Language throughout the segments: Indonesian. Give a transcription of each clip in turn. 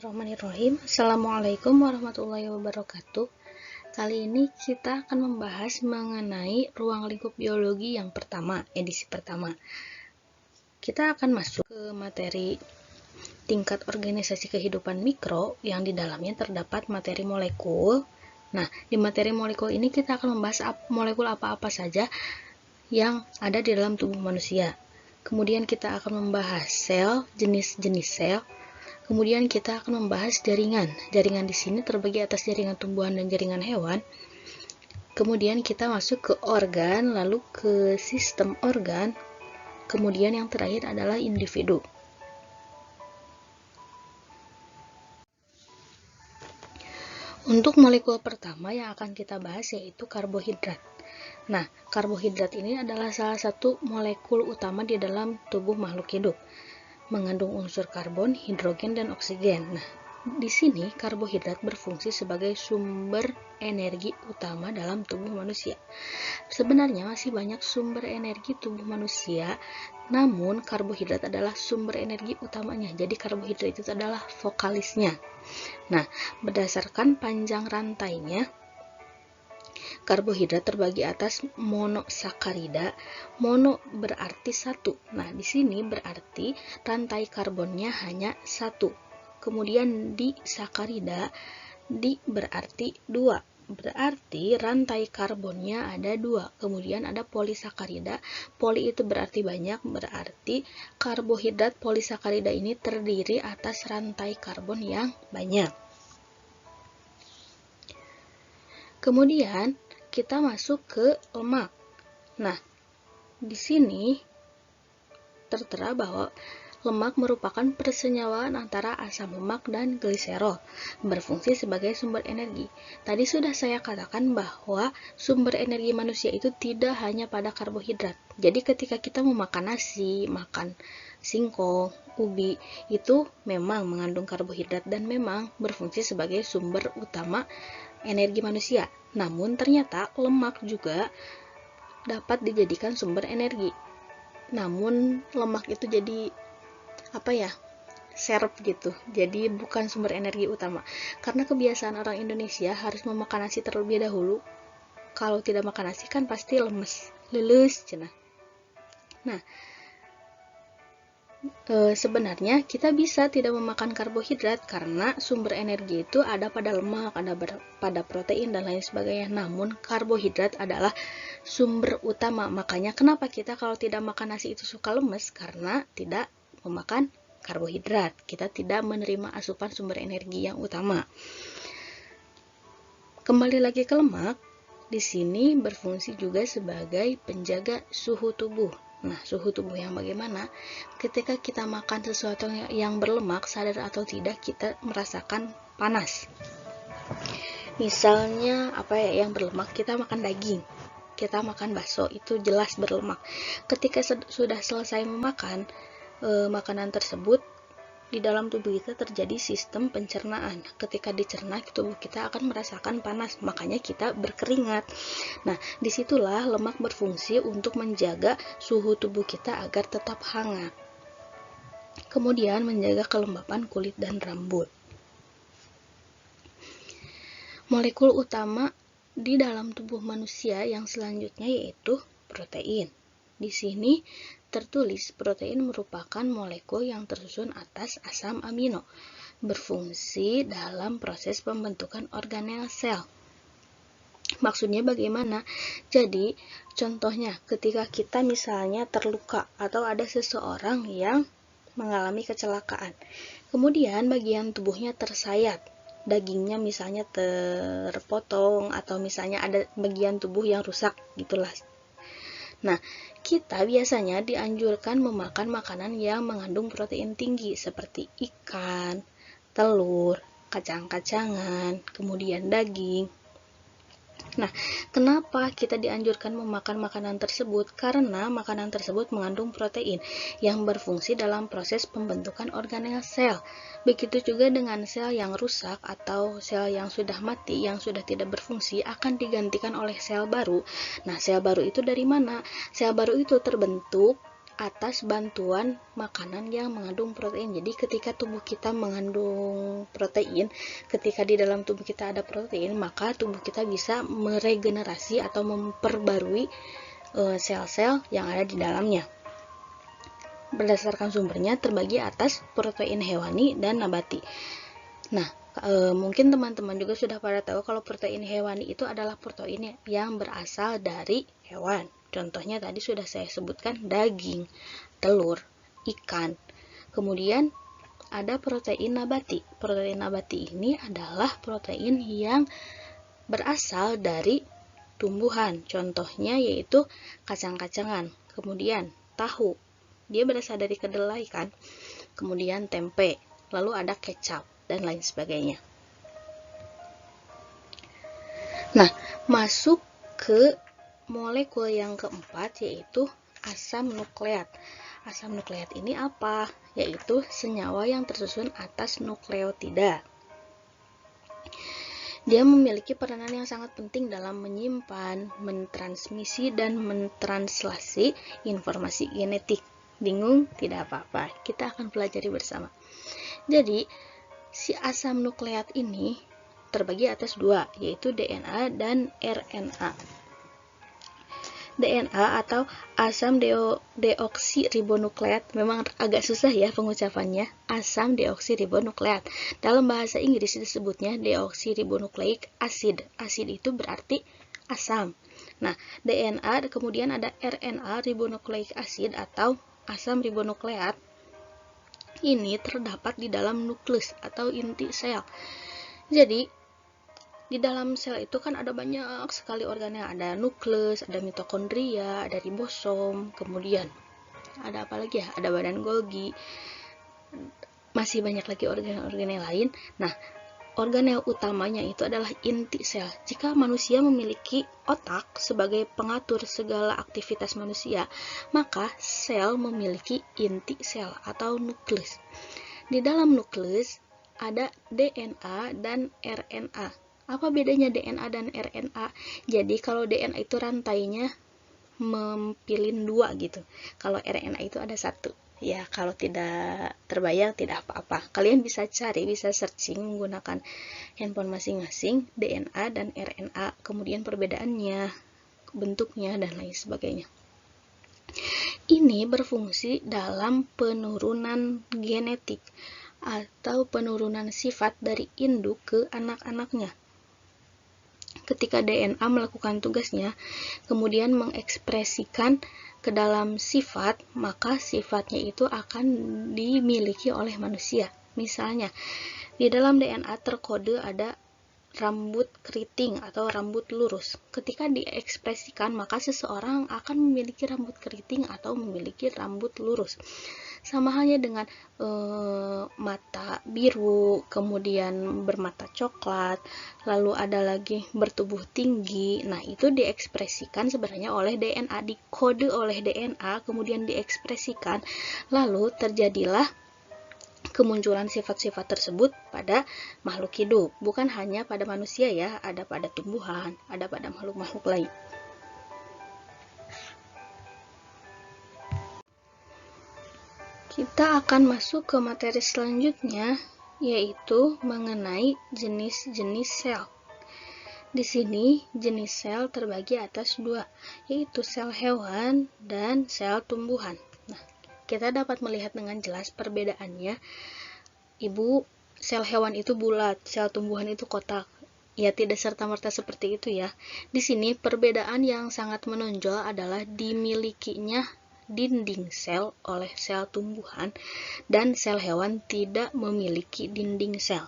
Bismillahirrahmanirrahim. Assalamualaikum warahmatullahi wabarakatuh. Kali ini kita akan membahas mengenai ruang lingkup biologi yang pertama, edisi pertama. Kita akan masuk ke materi tingkat organisasi kehidupan mikro yang di dalamnya terdapat materi molekul. Nah, di materi molekul ini kita akan membahas molekul apa-apa saja yang ada di dalam tubuh manusia. Kemudian kita akan membahas sel, jenis-jenis sel. Kemudian kita akan membahas jaringan. Jaringan di sini terbagi atas jaringan tumbuhan dan jaringan hewan. Kemudian kita masuk ke organ, lalu ke sistem organ. Kemudian yang terakhir adalah individu. Untuk molekul pertama yang akan kita bahas yaitu karbohidrat. Nah, karbohidrat ini adalah salah satu molekul utama di dalam tubuh makhluk hidup. Mengandung unsur karbon, hidrogen, dan oksigen. Nah, di sini karbohidrat berfungsi sebagai sumber energi utama dalam tubuh manusia. Sebenarnya masih banyak sumber energi tubuh manusia, namun karbohidrat adalah sumber energi utamanya. Jadi karbohidrat itu adalah vokalisnya. Nah, berdasarkan panjang rantainya, karbohidrat terbagi atas monosakarida. Mono berarti satu. Nah, di sini berarti rantai karbonnya hanya satu. Kemudian disakarida, di berarti dua. Berarti rantai karbonnya ada dua. Kemudian ada polisakarida. Poli itu berarti banyak, berarti karbohidrat polisakarida ini terdiri atas rantai karbon yang banyak. Kemudian kita masuk ke lemak. Nah, di sini tertera bahwa lemak merupakan persenyawaan antara asam lemak dan gliserol, berfungsi sebagai sumber energi. Tadi sudah saya katakan bahwa sumber energi manusia itu tidak hanya pada karbohidrat. Jadi ketika kita memakan nasi, makan singkong, ubi, itu memang mengandung karbohidrat dan memang berfungsi sebagai sumber utama energi manusia. Namun ternyata lemak juga dapat dijadikan sumber energi. Namun lemak itu jadi serep gitu. Jadi bukan sumber energi utama. Karena kebiasaan orang Indonesia harus memakan nasi terlebih dahulu. Kalau tidak makan nasi kan pasti leles cenah. Nah, sebenarnya kita bisa tidak memakan karbohidrat karena sumber energi itu ada pada lemak, ada pada protein dan lain sebagainya. Namun karbohidrat adalah sumber utama. Makanya kenapa kita kalau tidak makan nasi itu suka lemes? Karena tidak memakan karbohidrat. Kita tidak menerima asupan sumber energi yang utama. Kembali lagi ke lemak, di sini berfungsi juga sebagai penjaga suhu tubuh. Nah, suhu tubuh yang bagaimana? Ketika kita makan sesuatu yang berlemak, sadar atau tidak, kita merasakan panas. Misalnya yang berlemak, kita makan daging, kita makan bakso, itu jelas berlemak. Ketika sudah selesai memakan makanan tersebut, di dalam tubuh kita terjadi sistem pencernaan. Ketika dicerna, tubuh kita akan merasakan panas, makanya kita berkeringat. Nah, disitulah lemak berfungsi untuk menjaga suhu tubuh kita agar tetap hangat. Kemudian menjaga kelembapan kulit dan rambut. Molekul utama di dalam tubuh manusia yang selanjutnya yaitu protein. Di sini tertulis protein merupakan molekul yang tersusun atas asam amino, berfungsi dalam proses pembentukan organel sel. Maksudnya bagaimana? Jadi, contohnya ketika kita misalnya terluka atau ada seseorang yang mengalami kecelakaan, kemudian bagian tubuhnya tersayat, dagingnya misalnya terpotong atau misalnya ada bagian tubuh yang rusak gitulah. Nah, kita biasanya dianjurkan memakan makanan yang mengandung protein tinggi seperti ikan, telur, kacang-kacangan, kemudian daging. Nah, kenapa kita dianjurkan memakan makanan tersebut? Karena makanan tersebut mengandung protein yang berfungsi dalam proses pembentukan organel sel. Begitu juga dengan sel yang rusak atau sel yang sudah mati, yang sudah tidak berfungsi, akan digantikan oleh sel baru. Nah, sel baru itu dari mana? Sel baru itu terbentuk atas bantuan makanan yang mengandung protein. Jadi ketika tubuh kita mengandung protein. Ketika di dalam tubuh kita ada protein, maka tubuh kita bisa meregenerasi atau memperbarui sel-sel yang ada di dalamnya. Berdasarkan sumbernya terbagi atas protein hewani dan nabati. Nah, mungkin teman-teman juga sudah pada tahu kalau protein hewani itu adalah protein yang berasal dari hewan. Contohnya tadi sudah saya sebutkan daging, telur, ikan. Kemudian ada protein nabati. Protein nabati ini adalah protein yang berasal dari tumbuhan. Contohnya yaitu kacang-kacangan. Kemudian tahu. Dia berasal dari kedelai kan. Kemudian tempe. Lalu ada kecap dan lain sebagainya. Nah, masuk ke molekul yang keempat yaitu asam nukleat. Asam nukleat ini apa? Yaitu senyawa yang tersusun atas nukleotida. Dia memiliki peranan yang sangat penting dalam menyimpan, mentransmisi, dan mentranslasi informasi genetik. Bingung? Tidak apa-apa, kita akan pelajari bersama. Jadi, si asam nukleat ini terbagi atas dua, yaitu DNA dan RNA. DNA atau asam deoksiribonukleat, memang agak susah ya pengucapannya, asam deoksiribonukleat. Dalam bahasa Inggris disebutnya deoksiribonukleik acid. Acid itu berarti asam. Nah, DNA kemudian ada RNA ribonukleik acid atau asam ribonukleat. Ini terdapat di dalam nukleus atau inti sel. Jadi, di dalam sel itu kan ada banyak sekali organel, ada nukleus, ada mitokondria, ada ribosom, kemudian ada apa lagi ya? Ada badan Golgi, masih banyak lagi organel-organel lain. Nah, organel utamanya itu adalah inti sel. Jika manusia memiliki otak sebagai pengatur segala aktivitas manusia, maka sel memiliki inti sel atau nukleus. Di dalam nukleus ada DNA dan RNA. Apa bedanya DNA dan RNA? Jadi kalau DNA itu rantainya mempilin 2 gitu. Kalau RNA itu ada 1. Ya, kalau tidak terbayang tidak apa-apa. Kalian bisa cari, bisa searching menggunakan handphone masing-masing DNA dan RNA, kemudian perbedaannya, bentuknya dan lain sebagainya. Ini berfungsi dalam penurunan genetik atau penurunan sifat dari induk ke anak-anaknya. Ketika DNA melakukan tugasnya, kemudian mengekspresikan ke dalam sifat, maka sifatnya itu akan dimiliki oleh manusia. Misalnya, di dalam DNA terkode ada rambut keriting atau rambut lurus. Ketika diekspresikan, maka seseorang akan memiliki rambut keriting atau memiliki rambut lurus. Sama halnya dengan mata biru, kemudian bermata coklat, lalu ada lagi bertubuh tinggi. Nah, itu diekspresikan sebenarnya oleh DNA, dikode oleh DNA, kemudian diekspresikan, lalu terjadilah kemunculan sifat-sifat tersebut pada makhluk hidup. Bukan hanya pada manusia ya, ada pada tumbuhan, ada pada makhluk-makhluk lain. Kita akan masuk ke materi selanjutnya, yaitu mengenai jenis-jenis sel. Di sini, jenis sel terbagi atas 2, yaitu sel hewan dan sel tumbuhan. Nah, kita dapat melihat dengan jelas perbedaannya. Sel hewan itu bulat, sel tumbuhan itu kotak. Ya, tidak serta-merta seperti itu ya. Di sini, perbedaan yang sangat menonjol adalah dimilikinya dinding sel oleh sel tumbuhan dan sel hewan tidak memiliki dinding sel.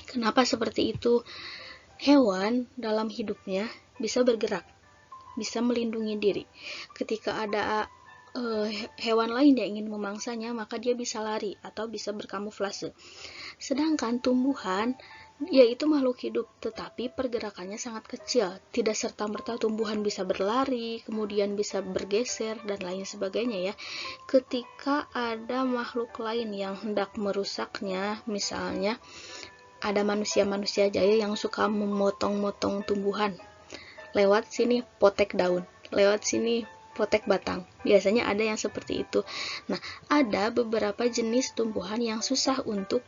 Kenapa seperti itu? Hewan dalam hidupnya bisa bergerak, bisa melindungi diri. Ketika ada hewan lain yang ingin memangsanya, maka dia bisa lari atau bisa berkamuflase. Sedangkan tumbuhan yaitu makhluk hidup, tetapi pergerakannya sangat kecil. Tidak serta-merta tumbuhan bisa berlari, kemudian bisa bergeser, dan lain sebagainya ya. Ketika ada makhluk lain yang hendak merusaknya, misalnya ada manusia-manusia jaya yang suka memotong-motong tumbuhan. Lewat sini potek daun, lewat sini potek batang. Biasanya ada yang seperti itu. Nah, ada beberapa jenis tumbuhan yang susah untuk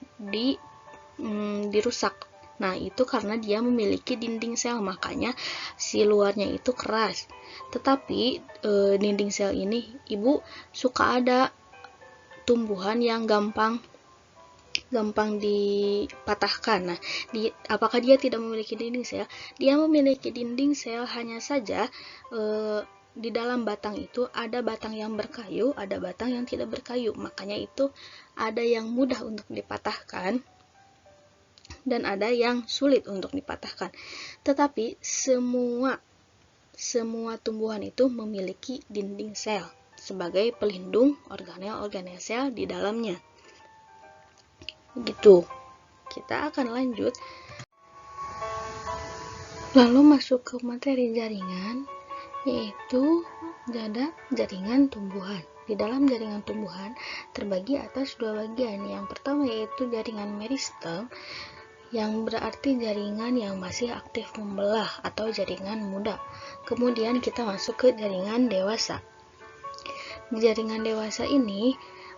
dirusak. Nah, itu karena dia memiliki dinding sel, makanya si luarnya itu keras. Tetapi dinding sel ini, Ibu, suka ada tumbuhan yang gampang dipatahkan. Nah, apakah dia tidak memiliki dinding sel? Dia memiliki dinding sel, hanya saja di dalam batang itu ada batang yang berkayu, ada batang yang tidak berkayu. Makanya itu ada yang mudah untuk dipatahkan dan ada yang sulit untuk dipatahkan. Tetapi semua tumbuhan itu memiliki dinding sel sebagai pelindung organel-organel sel di dalamnya. Begitu. Kita akan lanjut. Lalu masuk ke materi jaringan, yaitu ada jaringan tumbuhan. Di dalam jaringan tumbuhan terbagi atas dua bagian. Yang pertama yaitu jaringan meristem, yang berarti jaringan yang masih aktif membelah atau jaringan muda. Kemudian kita masuk ke jaringan dewasa. Di jaringan dewasa ini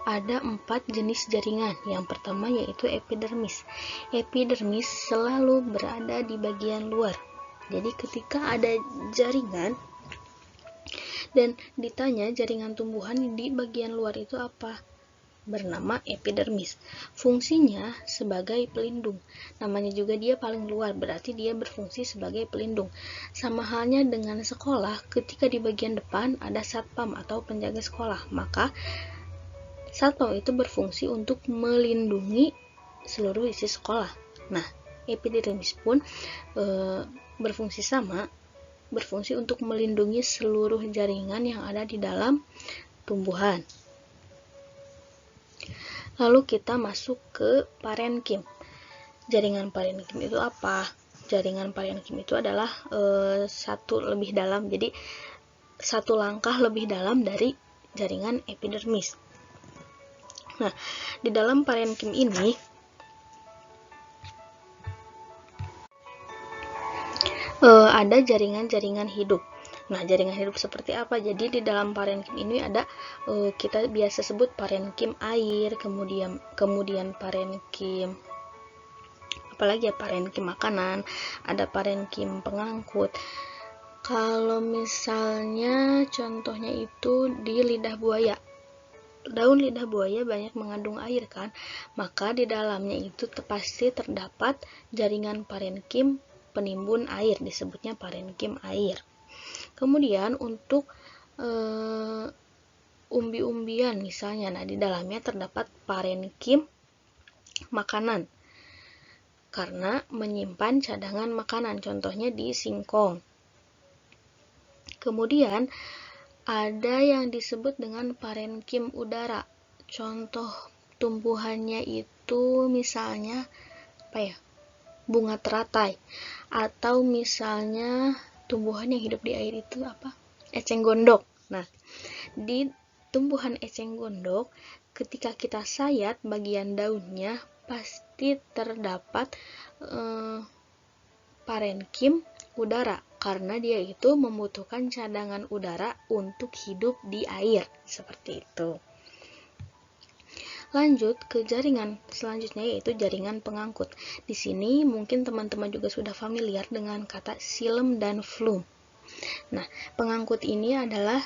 ada 4 jenis jaringan. Yang pertama yaitu epidermis. Epidermis selalu berada di bagian luar. Jadi ketika ada jaringan dan ditanya jaringan tumbuhan di bagian luar itu apa? Bernama epidermis. Fungsinya sebagai pelindung. Namanya juga dia paling luar, berarti dia berfungsi sebagai pelindung. Sama halnya dengan sekolah, ketika di bagian depan ada satpam atau penjaga sekolah, maka satpam itu berfungsi untuk melindungi seluruh isi sekolah. Nah, epidermis pun berfungsi sama, berfungsi untuk melindungi seluruh jaringan yang ada di dalam tumbuhan. Lalu kita masuk ke parenkim. Jaringan parenkim itu apa? Jaringan parenkim itu adalah satu lebih dalam, jadi satu langkah lebih dalam dari jaringan epidermis. Nah, di dalam parenkim ini ada jaringan-jaringan hidup. Nah, jaringan hidup seperti apa? Jadi di dalam parenkim ini ada kita biasa sebut parenkim air, kemudian parenkim apalagi ya, parenkim makanan, ada parenkim pengangkut. Kalau misalnya contohnya itu di lidah buaya. Daun lidah buaya banyak mengandung air kan? Maka di dalamnya itu pasti terdapat jaringan parenkim penimbun air, disebutnya parenkim air. Kemudian untuk umbi-umbian misalnya, nah di dalamnya terdapat parenkim makanan karena menyimpan cadangan makanan, contohnya di singkong. Kemudian ada yang disebut dengan parenkim udara. Contoh tumbuhannya itu misalnya bunga teratai, atau misalnya tumbuhan yang hidup di air itu apa? Eceng gondok. Nah, di tumbuhan eceng gondok, ketika kita sayat bagian daunnya, pasti terdapat parenkim udara, karena dia itu membutuhkan cadangan udara untuk hidup di air, seperti itu. Lanjut ke jaringan selanjutnya, yaitu jaringan pengangkut. Di sini mungkin teman-teman juga sudah familiar dengan kata xilem dan flum. Nah, pengangkut ini adalah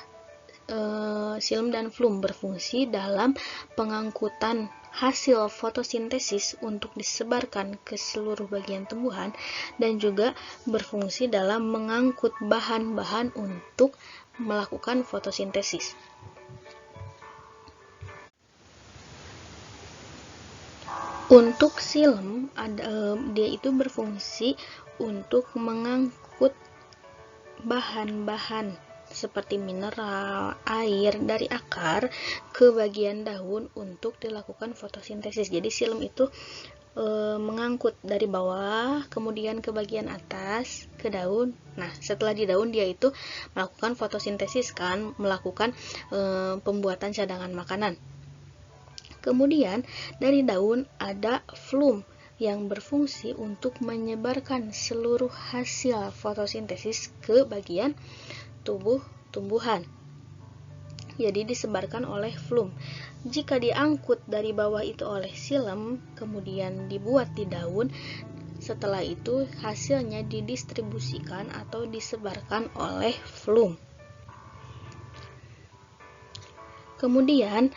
xilem dan flum berfungsi dalam pengangkutan hasil fotosintesis untuk disebarkan ke seluruh bagian tumbuhan, dan juga berfungsi dalam mengangkut bahan-bahan untuk melakukan fotosintesis. Untuk xilem, dia itu berfungsi untuk mengangkut bahan-bahan seperti mineral, air dari akar ke bagian daun untuk dilakukan fotosintesis. Jadi xilem itu mengangkut dari bawah kemudian ke bagian atas ke daun. Nah, setelah di daun dia itu melakukan fotosintesis kan, melakukan pembuatan cadangan makanan. Kemudian dari daun ada flum yang berfungsi untuk menyebarkan seluruh hasil fotosintesis ke bagian tubuh tumbuhan. jadi disebarkan oleh flum. Jika diangkut dari bawah itu oleh silem, kemudian dibuat di daun, setelah itu hasilnya didistribusikan atau disebarkan oleh flum. Kemudian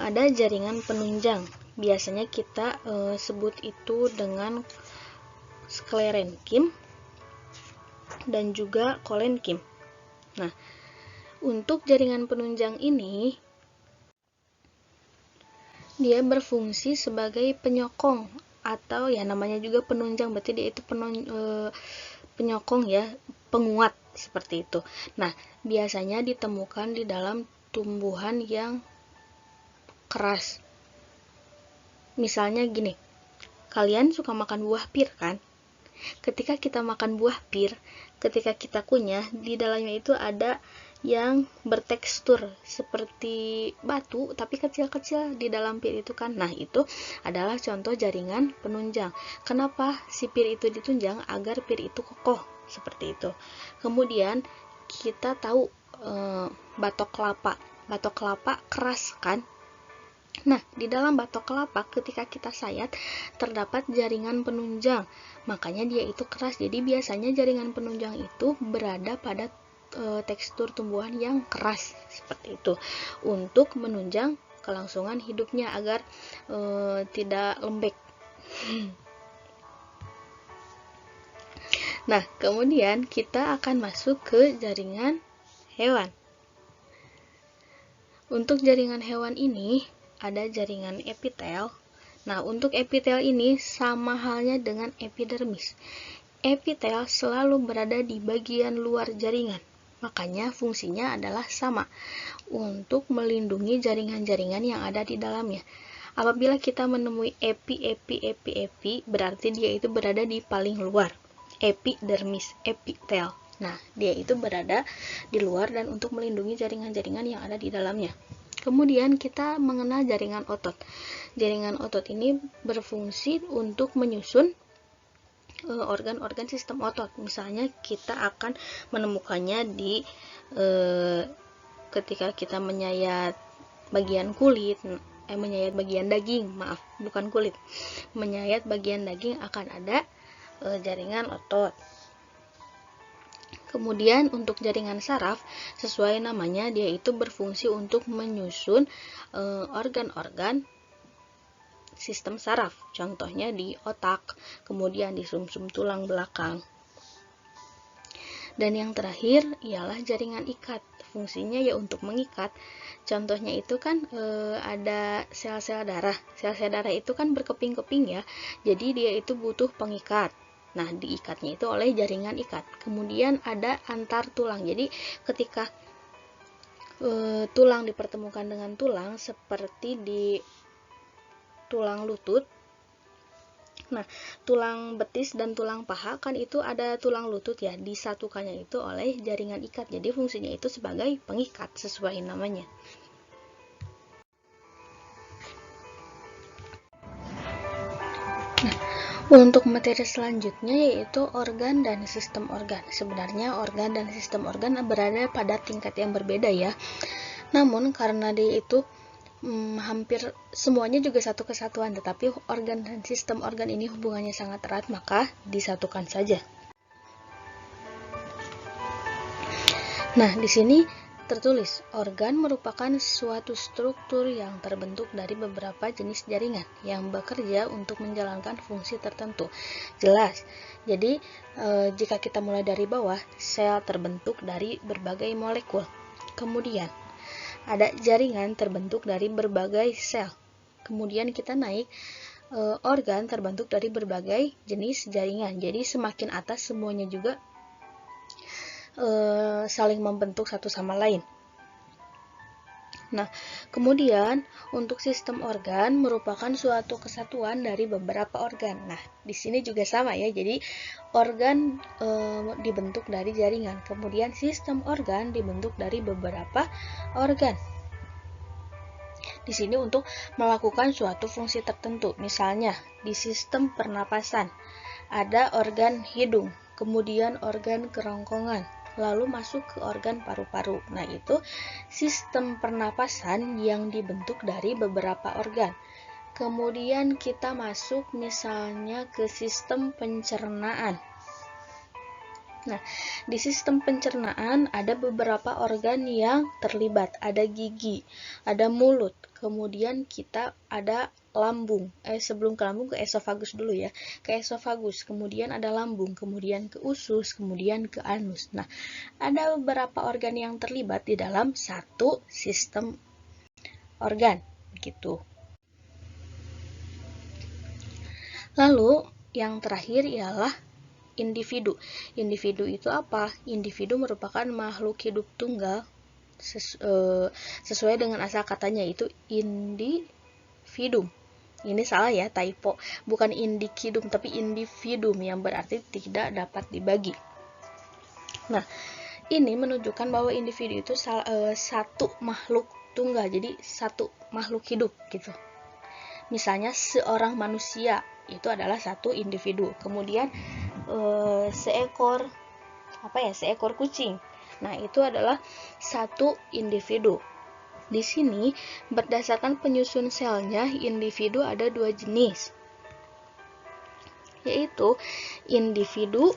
ada jaringan penunjang. Biasanya kita sebut itu dengan sklerenkim dan juga kolenkim. Nah, untuk jaringan penunjang ini dia berfungsi sebagai penyokong atau ya namanya juga penunjang, berarti dia itu penyokong ya, penguat seperti itu. Nah, biasanya ditemukan di dalam tumbuhan yang keras. Misalnya gini, kalian suka makan buah pir kan? Ketika kita makan buah pir, ketika kita kunyah, di dalamnya itu ada yang bertekstur seperti batu tapi kecil-kecil di dalam pir itu kan. Nah, itu adalah contoh jaringan penunjang. Kenapa si pir itu ditunjang? Agar pir itu kokoh, seperti itu. Kemudian kita tahu batok kelapa. Batok kelapa keras kan? Nah, di dalam batok kelapa ketika kita sayat terdapat jaringan penunjang, makanya dia itu keras. Jadi biasanya jaringan penunjang itu berada pada tekstur tumbuhan yang keras seperti itu untuk menunjang kelangsungan hidupnya agar tidak lembek. Nah, kemudian kita akan masuk ke jaringan hewan. Untuk jaringan hewan ini ada jaringan epitel. Nah, untuk epitel ini sama halnya dengan epidermis. Epitel selalu berada di bagian luar jaringan. Makanya fungsinya adalah sama untuk melindungi jaringan-jaringan yang ada di dalamnya. Apabila kita menemui epi, berarti dia itu berada di paling luar. Epidermis, epitel. Nah, dia itu berada di luar dan untuk melindungi jaringan-jaringan yang ada di dalamnya. Kemudian kita mengenal jaringan otot. Jaringan otot ini berfungsi untuk menyusun organ-organ sistem otot. Misalnya kita akan menemukannya di ketika kita menyayat bagian kulit, menyayat bagian daging, maaf, bukan kulit. Menyayat bagian daging akan ada jaringan otot. Kemudian untuk jaringan saraf, sesuai namanya, dia itu berfungsi untuk menyusun organ-organ sistem saraf. Contohnya di otak, kemudian di sumsum tulang belakang. Dan yang terakhir ialah jaringan ikat. Fungsinya ya untuk mengikat. Contohnya itu kan ada sel-sel darah. Sel-sel darah itu kan berkeping-keping ya. Jadi dia itu butuh pengikat. Nah, diikatnya itu oleh jaringan ikat. Kemudian ada antar tulang. Jadi ketika tulang dipertemukan dengan tulang seperti di tulang lutut. Nah, tulang betis dan tulang paha kan itu ada tulang lutut ya, disatukannya itu oleh jaringan ikat. Jadi fungsinya itu sebagai pengikat sesuai namanya. Untuk materi selanjutnya yaitu organ dan sistem organ. Sebenarnya organ dan sistem organ berada pada tingkat yang berbeda ya. Namun karena dia itu hampir semuanya juga satu kesatuan, tetapi organ dan sistem organ ini hubungannya sangat erat, maka disatukan saja. Nah, di sini tertulis, organ merupakan suatu struktur yang terbentuk dari beberapa jenis jaringan yang bekerja untuk menjalankan fungsi tertentu. Jelas. Jadi, jika kita mulai dari bawah, sel terbentuk dari berbagai molekul. Kemudian, ada jaringan terbentuk dari berbagai sel. Kemudian kita naik, organ terbentuk dari berbagai jenis jaringan. Jadi, semakin atas semuanya juga saling membentuk satu sama lain. Nah, kemudian untuk sistem organ merupakan suatu kesatuan dari beberapa organ. Nah, di sini juga sama ya. Jadi organ dibentuk dari jaringan. Kemudian sistem organ dibentuk dari beberapa organ. Di sini untuk melakukan suatu fungsi tertentu. Misalnya di sistem pernapasan ada organ hidung, kemudian organ kerongkongan, lalu masuk ke organ paru-paru. Nah, itu sistem pernapasan yang dibentuk dari beberapa organ. Kemudian kita masuk misalnya ke sistem pencernaan. Nah, di sistem pencernaan ada beberapa organ yang terlibat. Ada gigi, ada mulut, kemudian kita ada lambung. Sebelum ke lambung, ke esofagus dulu ya. Ke esofagus, kemudian ada lambung, kemudian ke usus, kemudian ke anus. Nah, ada beberapa organ yang terlibat di dalam satu sistem organ, gitu. Lalu, yang terakhir ialah individu. Individu itu apa? Individu merupakan makhluk hidup tunggal sesuai dengan asal katanya, itu individuum. Ini salah ya, typo. Bukan individuum tapi individuum yang berarti tidak dapat dibagi. Nah, ini menunjukkan bahwa individu itu satu makhluk tunggal, jadi satu makhluk hidup gitu. Misalnya seorang manusia itu adalah satu individu. Kemudian seekor kucing. Nah, itu adalah satu individu. Di sini berdasarkan penyusun selnya, individu ada dua jenis, yaitu individu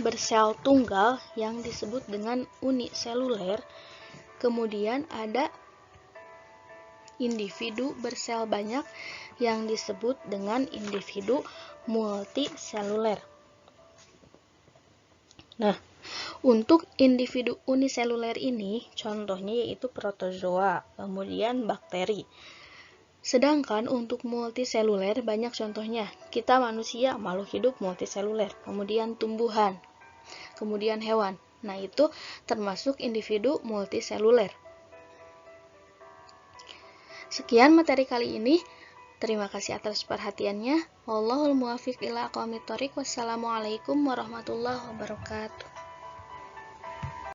bersel tunggal yang disebut dengan uniseluler. Kemudian ada individu bersel banyak yang disebut dengan individu multiseluler. Nah, untuk individu uniseluler ini contohnya yaitu protozoa, kemudian bakteri. Sedangkan untuk multiseluler banyak contohnya. Kita manusia, makhluk hidup multiseluler, kemudian tumbuhan, kemudian hewan. Nah, itu termasuk individu multiseluler. Sekian materi kali ini. Terima kasih atas perhatiannya. Wallahul muwaffiq ila aqwamit thoriq. Wassalamualaikum warahmatullahi wabarakatuh.